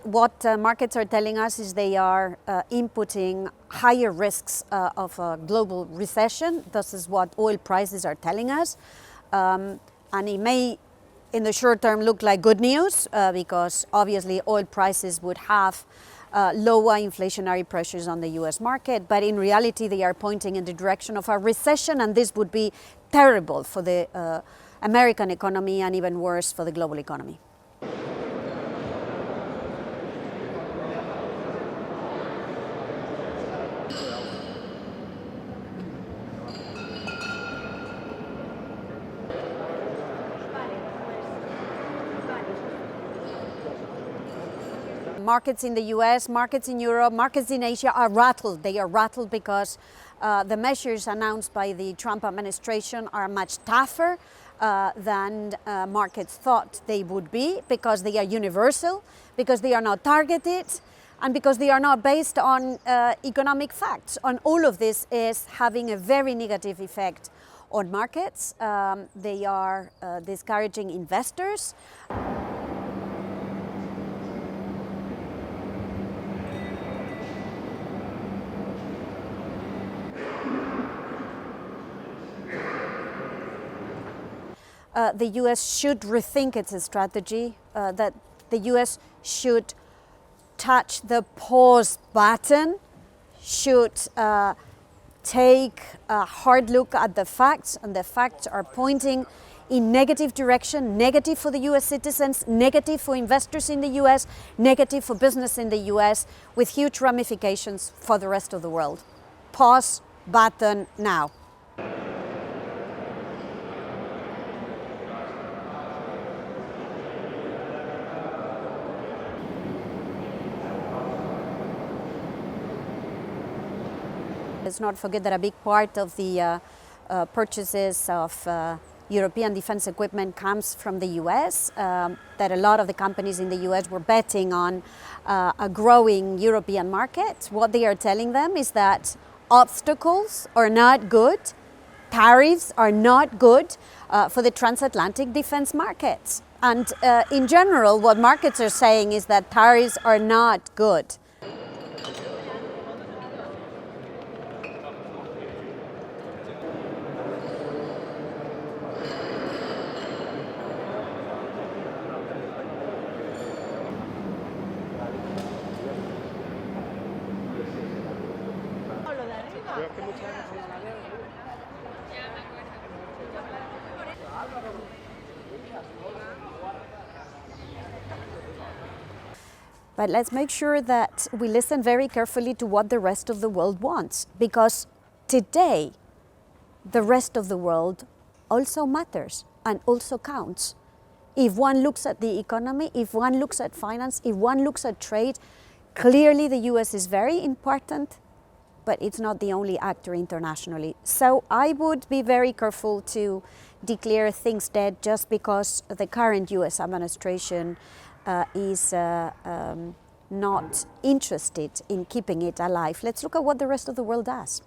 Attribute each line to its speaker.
Speaker 1: what markets are telling us is they are inputting higher risks of a global recession. This is what oil prices are telling us. And it may, in the short term, look like good news because obviously oil prices would have lower inflationary pressures on the US market, but in reality they are pointing in the direction of a recession, and this would be terrible for the American economy and even worse for the global economy. Markets in the US, markets in Europe, markets in Asia are rattled. They are rattled because the measures announced by the Trump administration are much tougher than markets thought they would be, because they are universal, because they are not targeted, and because they are not based on economic facts. And all of this is having a very negative effect on markets. They are discouraging investors. The US should rethink its strategy, that the US should touch the pause button, should take a hard look at the facts, and the facts are pointing in negative direction, negative for the US citizens, negative for investors in the US, negative for business in the US, with huge ramifications for the rest of the world. Pause button now. Let's not forget that a big part of the purchases of European defense equipment comes from the US, that a lot of the companies in the US were betting on a growing European market. What they are telling them is that obstacles are not good, tariffs are not good for the transatlantic defense markets. And in general, what markets are saying is that tariffs are not good. But let's make sure that we listen very carefully to what the rest of the world wants, because today the rest of the world also matters and also counts. If one looks at the economy, if one looks at finance, if one looks at trade, clearly the US is very important, but it's not the only actor internationally. So I would be very careful to declare things dead just because the current US administration is not interested in keeping it alive. Let's look at what the rest of the world does.